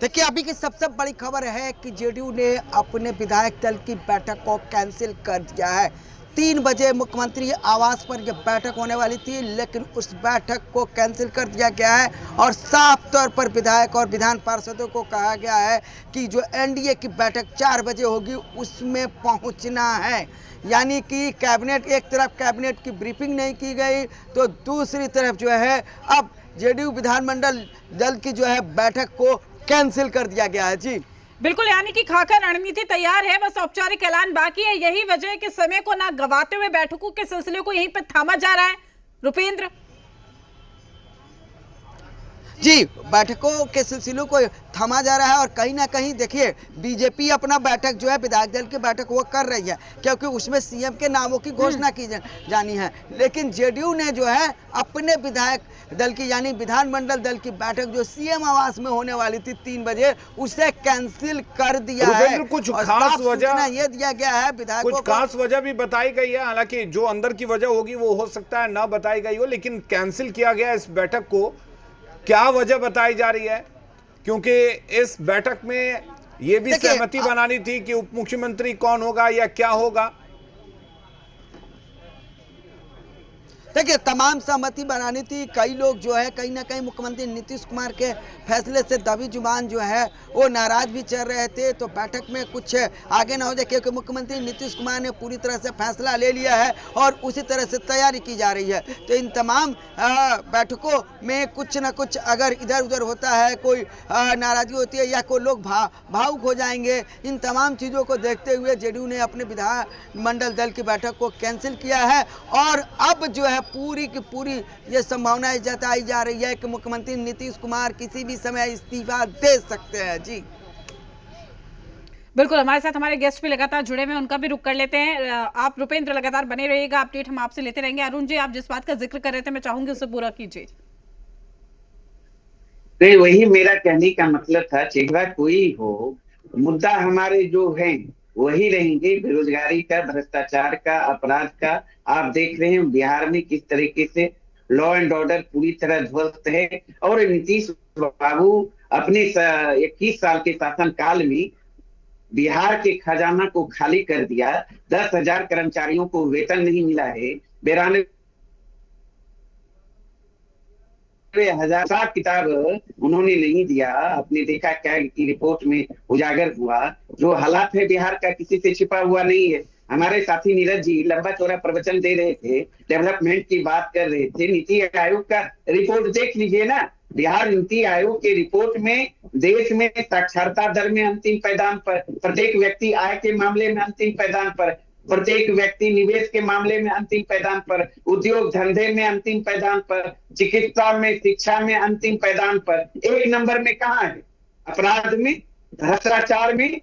देखिए, अभी की सबसे बड़ी खबर है कि जेडीयू ने अपने विधायक दल की बैठक को कैंसिल कर दिया है। 3 बजे मुख्यमंत्री आवास पर यह बैठक होने वाली थी, लेकिन उस बैठक को कैंसिल कर दिया गया है और साफ तौर पर विधायक और विधान पार्षदों को कहा गया है कि जो एनडीए की बैठक 4 बजे होगी उसमें पहुंचना है। यानी कि कैबिनेट, एक तरफ कैबिनेट की ब्रीफिंग नहीं की गई तो दूसरी तरफ जो है अब जेडीयू विधानमंडल दल की जो है बैठक को कैंसिल कर दिया गया है। जी बिल्कुल, यानी कि खाका रणनीति तैयार है, बस औपचारिक ऐलान बाकी है। यही वजह है कि समय को ना गवाते हुए बैठकों के सिलसिले को यहीं पर थामा जा रहा है। रुपेंद्र जी, बैठकों के सिलसिलों को थमा जा रहा है और कहीं ना कहीं देखिए बीजेपी अपना बैठक जो है विधायक दल की बैठक वो कर रही है क्योंकि उसमें सीएम के नामों की घोषणा की जानी है, लेकिन जेडीयू ने जो है अपने विधायक दल की यानी विधानमंडल दल की बैठक जो सीएम आवास में होने वाली थी 3 बजे उसे कैंसिल कर दिया है। कुछ खास वजह ये दिया गया है विधायकों को, कुछ खास वजह भी बताई गई है, हालांकि जो अंदर की वजह होगी वो हो सकता है ना बताई गई हो, लेकिन कैंसिल किया गया इस बैठक को। क्या वजह बताई जा रही है? क्योंकि इस बैठक में यह भी सहमति बनानी थी कि उप मुख्यमंत्री कौन होगा या क्या होगा। देखिए, तमाम सहमति बनानी थी। कई लोग जो है कहीं ना कहीं मुख्यमंत्री नीतीश कुमार के फैसले से दबी जुबान जो है वो नाराज भी चल रहे थे, तो बैठक में कुछ आगे ना हो जाए क्योंकि मुख्यमंत्री नीतीश कुमार ने पूरी तरह से फैसला ले लिया है और उसी तरह से तैयारी की जा रही है। तो इन तमाम बैठकों में कुछ ना कुछ अगर इधर उधर होता है, कोई नाराजगी होती है या कोई लोग भावुक हो जाएंगे, इन तमाम चीज़ों को देखते हुए जेडीयू ने अपने विधानमंडल दल की बैठक को कैंसिल किया है और अब जो है पूरी की पूरी ये संभावनाएं जताई जा रही है कि मुख्यमंत्री नीतीश कुमार किसी भी समय इस्तीफा दे सकते हैं। जी बिल्कुल, हमारे साथ हमारे गेस्ट भी लगातार जुड़े हुए हैं, उनका भी रुख कर लेते हैं। आप रुपेंद्र लगातार बने रहिएगा, अपडेट हम आपसे लेते रहेंगे। अरुण जी, आप जिस बात का जिक्र कर रहे थे मैं चाहूंगी उसे पूरा कीजिए। तो वही मेरा कहने का मतलब था, चेहरा कोई हो, मुद्दा हमारे जो हैं वही रहेंगे, बेरोजगारी का, भ्रष्टाचार का, अपराध का। आप देख रहे हैं बिहार में किस तरीके से लॉ एंड ऑर्डर पूरी तरह ध्वस्त है और नीतीश बाबू अपने 21 साल के शासनकाल में बिहार के खजाना को खाली कर दिया। 10,000 कर्मचारियों को वेतन नहीं मिला है, 92,000 हिसाब किताब उन्होंने नहीं दिया। आपने देखा क्या की रिपोर्ट में उजागर हुआ, जो हालात है बिहार का किसी से छिपा हुआ नहीं है। हमारे साथी नीरज जी लंबा चौड़ा प्रवचन दे रहे थे, डेवलपमेंट की बात कर रहे थे। नीति आयोग का रिपोर्ट देख लीजिए ना, बिहार नीति आयोग के रिपोर्ट में देश में साक्षरता दर में अंतिम पायदान पर, प्रत्येक व्यक्ति आय के मामले में अंतिम पायदान पर, प्रत्येक व्यक्ति निवेश के मामले में अंतिम पायदान पर, उद्योग धंधे में अंतिम पायदान पर, चिकित्सा में, शिक्षा में अंतिम पायदान पर। 1 नंबर में कहाँ है? अपराध में, भ्रष्टाचार में,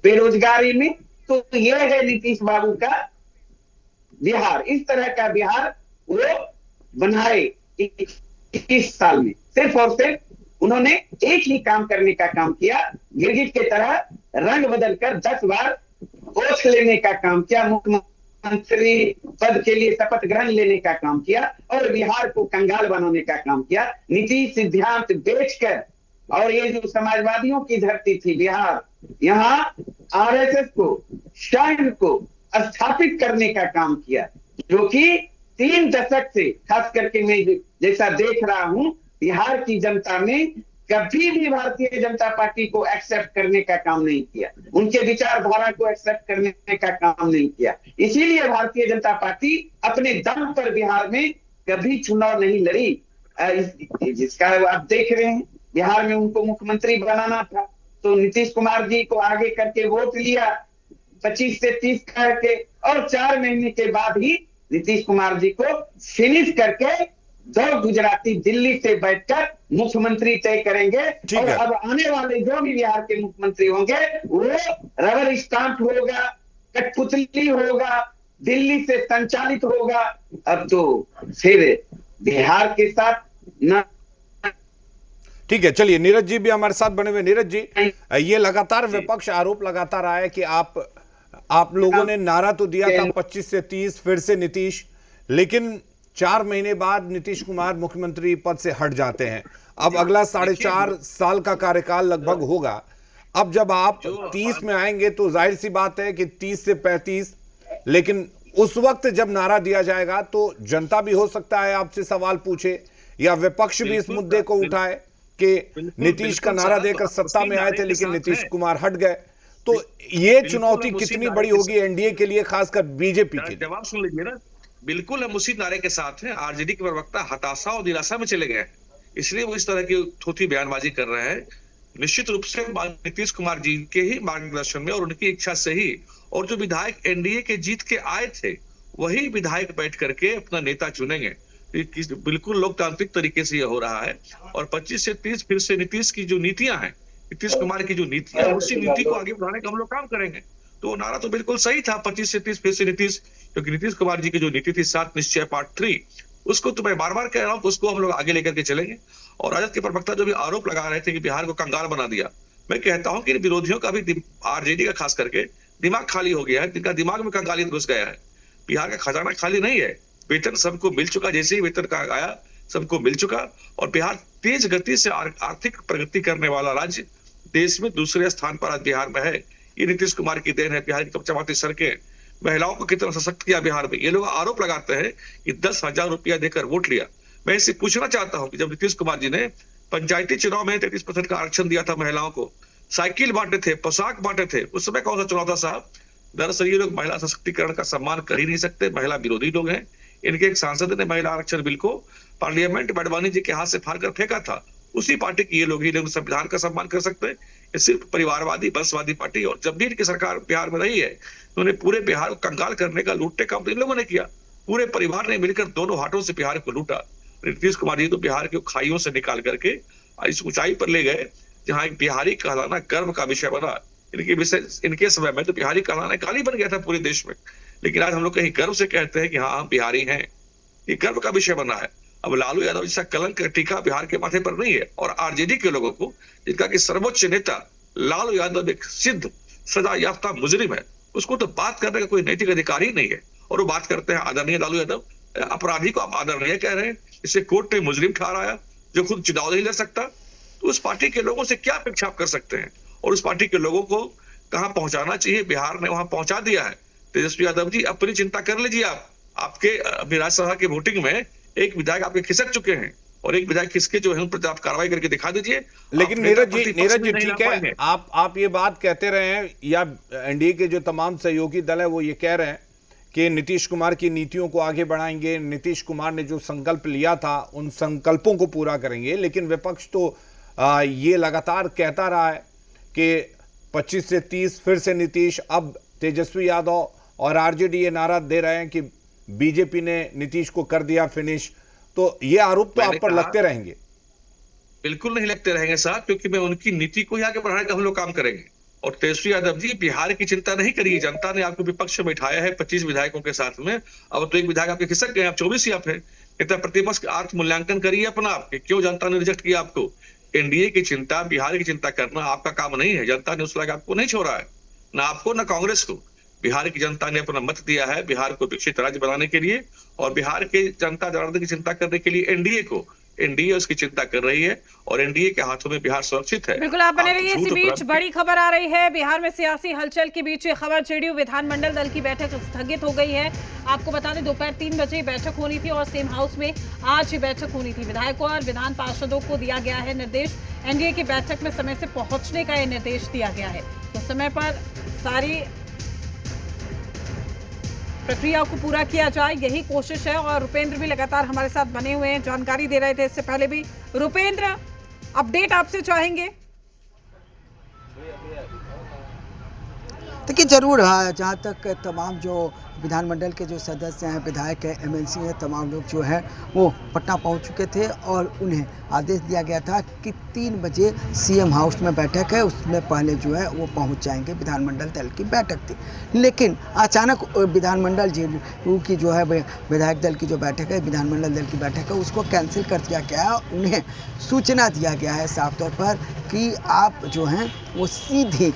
बेरोजगारी में। तो यह है नीतीश बाबू का बिहार। इस तरह का बिहार वो बनाए 21 साल में। सिर्फ और सिर्फ उन्होंने एक ही काम करने का काम किया, गिरगिट की तरह रंग बदलकर 10 बार ओथ लेने का काम किया, मुख्यमंत्री पद के लिए शपथ ग्रहण लेने का काम किया और बिहार को कंगाल बनाने का काम किया। नीति सिद्धांत बेचकर, और ये जो समाजवादियों की धरती थी बिहार, यहाँ आरएसएस को, संघ को स्थापित करने का काम किया, जो कि 3 दशक से, खास करके मैं जैसा देख रहा हूं, बिहार की जनता ने कभी भी भारतीय जनता पार्टी को एक्सेप्ट करने का काम नहीं किया, उनके विचारधारा को एक्सेप्ट करने का काम नहीं किया। इसीलिए भारतीय जनता पार्टी अपने दम पर बिहार में कभी चुनाव नहीं लड़ी। जिसका आप देख रहे हैं, बिहार में उनको मुख्यमंत्री बनाना था तो नीतीश कुमार जी को आगे करके वोट लिया 25 से 30 करके, और 4 महीने के बाद ही नीतीश कुमार जी को फिनिश करके 2 गुजराती दिल्ली से बैठकर मुख्यमंत्री तय करेंगे। और अब आने वाले जो भी बिहार के मुख्यमंत्री होंगे वो रबर स्टाम्प होगा, कठपुतली होगा, दिल्ली से संचालित होगा। अब तो फिर बिहार के साथ न। ठीक है, चलिए नीरज जी भी हमारे साथ बने हुए। नीरज जी, ये लगातार विपक्ष आरोप लगाता रहा है कि आप लोगों ने नारा तो दिया था 25 से 30 फिर से नीतीश, लेकिन 4 महीने बाद नीतीश कुमार मुख्यमंत्री पद से हट जाते हैं। अब अगला 4.5 साल का कार्यकाल लगभग होगा। अब जब आप 30 में आएंगे तो जाहिर सी बात है कि 30 से 35, लेकिन उस वक्त जब नारा दिया जाएगा तो जनता भी हो सकता है आपसे सवाल पूछे या विपक्ष भी इस मुद्दे को उठाए कि नीतीश का नारा देकर सत्ता में आए थे लेकिन नीतीश कुमार हट गए। तो ये चुनौती कितनी बड़ी होगी एनडीए के लिए, खासकर बीजेपी के लिए? जवाब सुन लीजिए ना, बिल्कुल हम उसी नारे के साथ हैं। आरजेडी के प्रवक्ता हताशा और निराशा में चले गए, इसलिए वो इस तरह की थोथी बयानबाजी कर रहे हैं। निश्चित रूप से नीतीश कुमार जी के ही मार्गदर्शन में और उनकी इच्छा से ही, और जो विधायक एनडीए के जीत के आए थे वही विधायक बैठ करके अपना नेता चुनेंगे। बिल्कुल लोकतांत्रिक तरीके से यह हो रहा है। और 25 से 30 फिर से नीतीश की जो नीतियां हैं, नीतीश कुमार की जो नीतियां है, उसी नीति को आगे बढ़ाने का हम लोग काम करेंगे। तो नारा तो बिल्कुल सही था, 25 से 30 फिर से नीतीश, क्योंकि नीतीश कुमार जी की जो नीति थी 7 निश्चय पार्ट 3, उसको तो मैं बार बार कह रहा हूं, उसको हम लोग आगे लेकर के चलेंगे। और राजद के प्रवक्ता जो भी आरोप लगा रहे थे कि बिहार को कंगाल बना दिया, मैं कहता हूं कि विरोधियों का भी, आरजेडी का खास करके, दिमाग खाली हो गया है, जिनका दिमाग में कंगाली घुस गया है। बिहार का खजाना खाली नहीं है, वेतन सबको मिल चुका, जैसे ही वेतन का आया सबको मिल चुका। और बिहार तेज गति से आर्थिक प्रगति करने वाला राज्य, देश में दूसरे स्थान पर आज बिहार में है। ये नीतीश कुमार की देन है। बिहार की चमचमाती सड़कें, महिलाओं को कितना सशक्त किया बिहार में। ये लोग आरोप लगाते हैं कि 10,000 रुपया देकर वोट लिया। मैं इससे पूछना चाहता हूं कि जब नीतीश कुमार जी ने पंचायती चुनाव में 33% का आरक्षण दिया था महिलाओं को, साइकिल बांटे थे, पोशाक बांटे थे, उस समय कौन सा चुनाव था साहब? दरअसल ये लोग महिला सशक्तिकरण का सम्मान कर ही नहीं सकते, महिला विरोधी लोग हैं। इनके एक सांसद ने महिला आरक्षण बिल को पार्लियामेंट में अडवाणी जी के हाथ से फाड़ कर फेंका था। उसी पार्टी की ये लोग ही लोग संविधान का सम्मान कर सकते हैं? ये सिर्फ परिवारवादी वंशवादी पार्टी। और जब भी इनकी सरकार बिहार में रही है तो उन्हें पूरे बिहार को कंगाल करने का, लूटने का इन लोगों ने किया। पूरे परिवार ने मिलकर दोनों हाथों से बिहार को लूटा। नीतीश कुमार जी तो बिहार के खाइयों से निकाल करके इस ऊंचाई पर ले गए जहां एक बिहारी कहलाना गर्व का विषय बना। इनके समय में तो बिहारी कहलाना गाली बन गया था पूरे देश में, लेकिन आज हम लोग कहीं गर्व से कहते हैं कि हाँ हम बिहारी हैं, ये गर्व का विषय बना है। अब लालू यादव जैसा कलंक टीका बिहार के माथे पर नहीं है। और आरजेडी के लोगों को, जिनका कि सर्वोच्च नेता लालू यादव एक सिद्ध सजा याफ्ता मुजरिम है, उसको तो बात करने का कोई नैतिक अधिकार ही नहीं है। और वो बात करते हैं आदरणीय लालू यादव। अपराधी को आप आदरणीय कह रहे हैं, इसे कोर्ट ने मुजरिम ठहराया जो खुद चुनाव नहीं लड़ सकता। तो उस पार्टी के लोगों से क्या अपेक्षा आप कर सकते हैं? और उस पार्टी के लोगों को कहां पहुंचाना चाहिए, बिहार ने वहां पहुंचा दिया है। तेजस्वी यादव जी अपनी चिंता कर लीजिए। आपके अभी राज्यसभा की वोटिंग में एक विधायक आपके खिसक चुके हैं और एक विधायक खिसके जो है उन पर आप कार्रवाई करके दिखा दीजिए। लेकिन नीरज जी ठीक है, आप ये बात कहते रहे हैं या एनडीए के जो तमाम सहयोगी दल है वो ये कह रहे हैं कि नीतीश कुमार की नीतियों को आगे बढ़ाएंगे, नीतीश कुमार ने जो संकल्प लिया था उन संकल्पों को पूरा करेंगे। लेकिन विपक्ष तो ये लगातार कहता रहा है कि 25 से 30 फिर से नीतीश। अब तेजस्वी यादव और आरजेडी ये नारा दे रहे हैं कि बीजेपी ने नीतीश को कर दिया फिनिश। तो ये आरोप तो आप पर लगते रहेंगे? बिल्कुल नहीं लगते रहेंगे साहब, क्योंकि मैं उनकी नीति को ही आगे बढ़ाने का हम लोग काम करेंगे। और तेजस्वी यादव जी बिहार की चिंता नहीं करिए, जनता ने आपको विपक्ष में बैठाया है 25 विधायकों के साथ में। अब तो एक विधायक आपके खिसक गए, आप 24 ही आप है। इतना प्रतिपक्ष का आत्म मूल्यांकन करिए अपना, आपके क्यों जनता ने रिजेक्ट किया आपको। एनडीए की चिंता, बिहार की चिंता करना आपका काम नहीं है। जनता ने उस लायक आपको नहीं छोड़ा है, ना आपको ना कांग्रेस को। बिहार की जनता ने अपना मत दिया है बिहार को विकसित राज्य बनाने के लिए, और बिहार के जनता जनार्दन की चिंता करने के लिए एनडीए उसकी चिंता कर रही है और एनडीए के हाथों में बिहार सुरक्षित है। बिल्कुल, आप बने रहिए। इसी बीच बड़ी खबर आ रही है बिहार में सियासी हलचल के बीच। ये खबर, जेडीयू विधानमंडल दल की बैठक स्थगित हो गई है। आपको बता दें दोपहर 3 बजे बैठक होनी थी और सेम हाउस में आज बैठक होनी थी। विधायकों और विधान पार्षदों को दिया गया है निर्देश। एनडीए की बैठक में समय से पहुंचने का यह निर्देश दिया गया है। तो समय पर सारी प्रक्रिया को पूरा किया जाए, यही कोशिश है। और रुपेंद्र भी लगातार हमारे साथ बने हुए हैं, जानकारी दे रहे थे इससे पहले भी। रुपेंद्र, अपडेट आपसे चाहेंगे। देखिए जरूर, हाँ, जहाँ तक तमाम जो विधानमंडल के जो सदस्य हैं, विधायक हैं, एमएलसी हैं, तमाम लोग जो हैं वो पटना पहुँच चुके थे और उन्हें आदेश दिया गया था कि 3 बजे सीएम हाउस में बैठक है, उसमें पहले जो है वो पहुँच जाएंगे। विधानमंडल दल की बैठक थी, लेकिन अचानक विधानमंडल जेडीयू की जो है विधायक दल की जो बैठक है, विधानमंडल दल की बैठक है, उसको कैंसिल कर दिया गया है। उन्हें सूचना दिया गया है साफ तौर पर कि आप जो हैं वो सीधी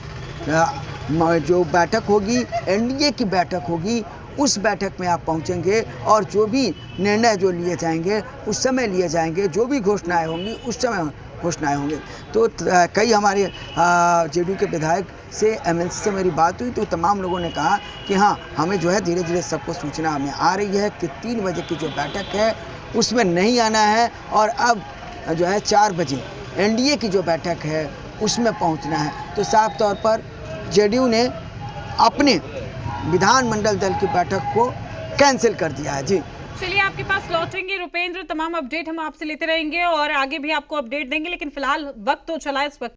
जो बैठक होगी, एनडीए की बैठक होगी, उस बैठक में आप पहुंचेंगे और जो भी निर्णय जो लिए जाएंगे उस समय लिए जाएंगे, जो भी घोषणाएं होंगी उस समय घोषणाएं होंगे। तो कई हमारे जेडीयू के विधायक से एमएलसी से मेरी बात हुई तो तमाम लोगों ने कहा कि हाँ, हमें जो है धीरे धीरे सबको सूचना हमें आ रही है कि 3 बजे की जो बैठक है उसमें नहीं आना है और अब जो है 4 बजे एनडीए की जो बैठक है उसमें पहुंचना है। तो साफ तौर पर जेडीयू ने अपने विधानमंडल दल की बैठक को कैंसिल कर दिया है। जी चलिए, आपके पास लौटेंगे रुपेंद्र, तमाम अपडेट हम आपसे लेते रहेंगे और आगे भी आपको अपडेट देंगे, लेकिन फिलहाल वक्त तो चला इस वक्त।